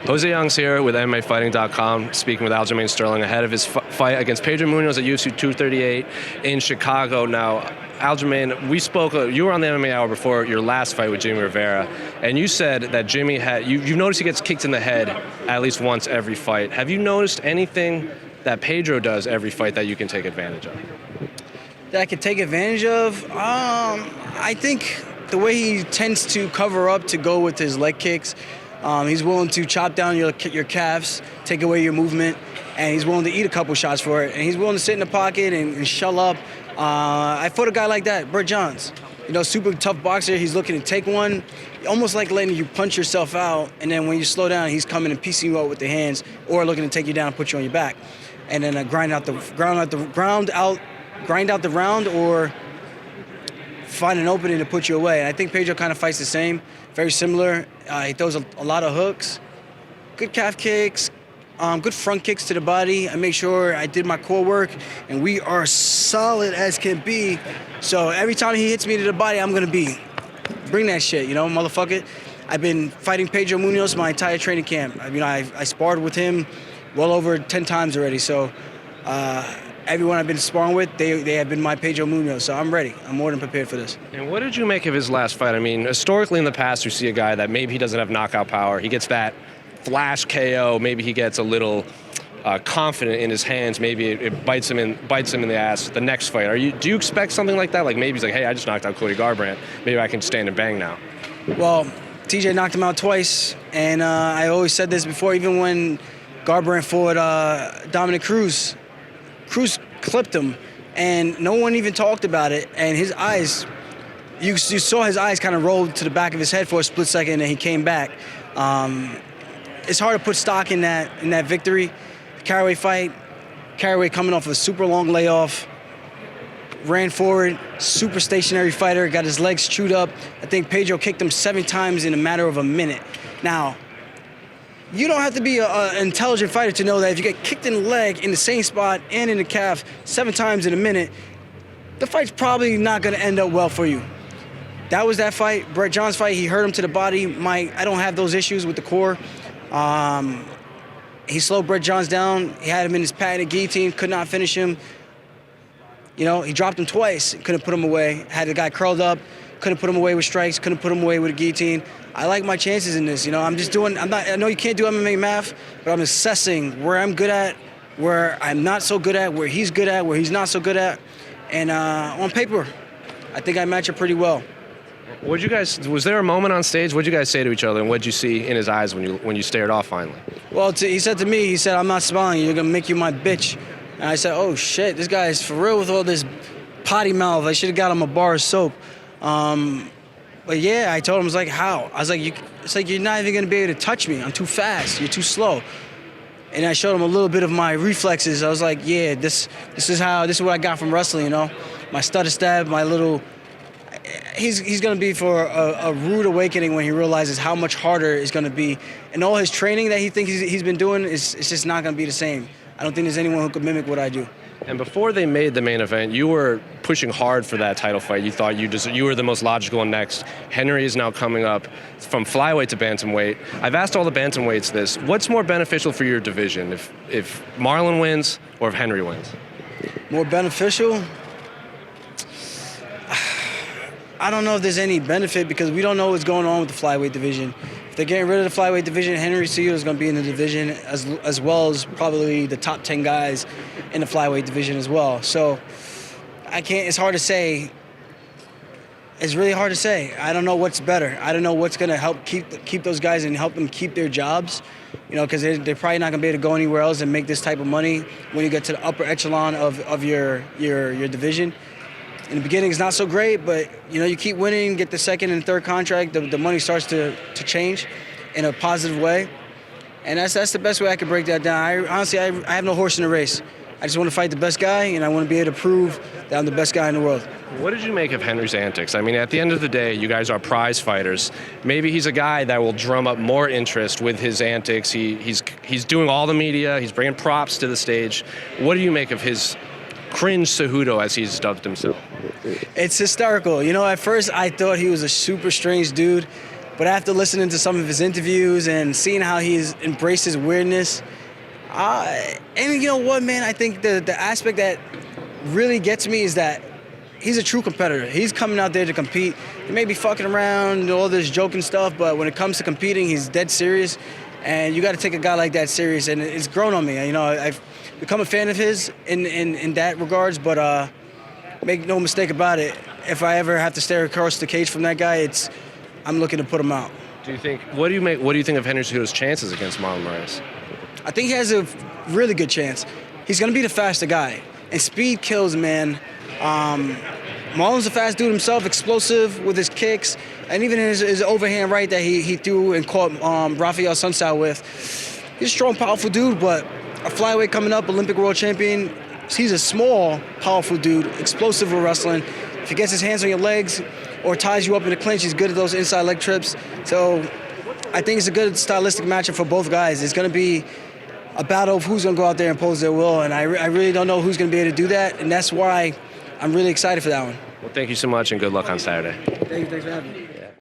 Jose Young's here with MMAfighting.com, speaking with Aljamain Sterling ahead of his fight against Pedro Munhoz at UFC 238 in Chicago. Now, Aljamain, we spoke, you were on the MMA Hour before your last fight with Jimmy Rivera, and you said that Jimmy had, you've noticed he gets kicked in the head at least once every fight. Have you noticed anything that Pedro does every fight that you can take advantage of? That I can take advantage of? I think the way he tends to cover up to go with his leg kicks, he's willing to chop down your calves, take away your movement, and he's willing to eat a couple shots for it. And he's willing to sit in the pocket and shell up. I fought a guy like that, Burt Johns. You know, super tough boxer. He's looking to take one, almost like letting you punch yourself out. And then when you slow down, he's coming and piecing you out with the hands, or looking to take you down and put you on your back, and then grind out the round, or find an opening to put you away. And I think Pedro kind of fights the same, very similar. He throws a lot of hooks, good calf kicks, good front kicks to the body. I make sure I did my core work, and we are solid as can be. So every time he hits me to the body, I'm gonna bring that shit, you know, motherfucker. I've been fighting Pedro Munhoz my entire training camp. I mean, I sparred with him well over 10 times already. So everyone I've been sparring with, they have been my Pedro Munhoz, so I'm ready. I'm more than prepared for this. And what did you make of his last fight? I mean, historically in the past, you see a guy that maybe he doesn't have knockout power. He gets that flash KO. Maybe he gets a little confident in his hands. Maybe it bites him in the ass the next fight. Do you expect something like that? Like maybe he's like, hey, I just knocked out Cody Garbrandt. Maybe I can stand and bang now. Well, TJ knocked him out twice, and I always said this before, even when Garbrandt fought Dominic Cruz. Cruz clipped him, and no one even talked about it. And his eyes, you saw his eyes kind of roll to the back of his head for a split second, and he came back. It's hard to put stock in that victory. The Caraway fight, Caraway coming off a super long layoff, ran forward, super stationary fighter, got his legs chewed up. I think Pedro kicked him 7 times in a matter of a minute. Now, you don't have to be an intelligent fighter to know that if you get kicked in the leg in the same spot and in the calf 7 times in a minute, the fight's probably not going to end up well for you. That was that fight. Burt Johns' fight, he hurt him to the body. I don't have those issues with the core. He slowed Burt Johns down. He had him in his patented guillotine, could not finish him. You know, he dropped him twice, couldn't put him away. Had the guy curled up, couldn't put him away with strikes, couldn't put him away with a guillotine. I like my chances in this, you know. I know you can't do MMA math, but I'm assessing where I'm good at, where I'm not so good at, where he's good at, where he's not so good at. And on paper, I think I match it pretty well. Was there a moment on stage? What'd you guys say to each other, and what'd you see in his eyes when you stared off finally? Well, he said to me, I'm not smiling, you're gonna make you my bitch. And I said, oh shit, this guy is for real with all this potty mouth. I should have got him a bar of soap. But yeah, I told him, I was like, how? I was like, it's like you're not even gonna be able to touch me. I'm too fast, you're too slow. And I showed him a little bit of my reflexes. I was like, yeah, this is what I got from wrestling, you know? My stutter stab, my little, he's gonna be for a rude awakening when he realizes how much harder it's gonna be. And all his training that he thinks he's been doing it's just not gonna be the same. I don't think there's anyone who could mimic what I do. And before they made the main event, you were pushing hard for that title fight. You thought you were the most logical one next. Henry is now coming up from flyweight to bantamweight. I've asked all the bantamweights this. What's more beneficial for your division, if Marlon wins or if Henry wins? More beneficial? I don't know if there's any benefit because we don't know what's going on with the flyweight division. If they're getting rid of the flyweight division, Henry Cejudo is going to be in the division as well as probably the top 10 guys in the flyweight division as well. So it's hard to say. It's really hard to say. I don't know what's better. I don't know what's going to help keep those guys and help them keep their jobs. You know, because they're probably not going to be able to go anywhere else and make this type of money when you get to the upper echelon of your division. In the beginning, it's not so great, but you know, you keep winning, get the second and third contract, the money starts to change in a positive way, and that's the best way I could break that down. Honestly, I have no horse in the race. I just want to fight the best guy, and I want to be able to prove that I'm the best guy in the world. What did you make of Henry's antics? I mean, at the end of the day, you guys are prize fighters. Maybe he's a guy that will drum up more interest with his antics. He's doing all the media. He's bringing props to the stage. What do you make of his cringe Cejudo, as he's dubbed himself? It's hysterical. You know, at first I thought he was a super strange dude. But after listening to some of his interviews and seeing how he's embraced his weirdness, and you know what, man? I think the aspect that really gets me is that he's a true competitor. He's coming out there to compete. He may be fucking around and all this joking stuff, but when it comes to competing, he's dead serious. And you got to take a guy like that serious, and it's grown on me. You know, I've become a fan of his in that regards, but make no mistake about it. If I ever have to stare across the cage from that guy, I'm looking to put him out. What do you think of Henry Cejudo's chances against Marlon Moraes? I think he has a really good chance. He's going to be the faster guy, and speed kills, man. Marlon's a fast dude himself, explosive with his kicks, and even his overhand right that he threw and caught Rafael Sunsao with. He's a strong, powerful dude, but a flyweight coming up, Olympic world champion. He's a small, powerful dude, explosive with wrestling. If he gets his hands on your legs or ties you up in a clinch, he's good at those inside leg trips. So I think it's a good stylistic matchup for both guys. It's going to be a battle of who's going to go out there and impose their will, and I really don't know who's going to be able to do that, and that's why I'm really excited for that one. Well, thank you so much, and good luck on Saturday. Thanks for having me.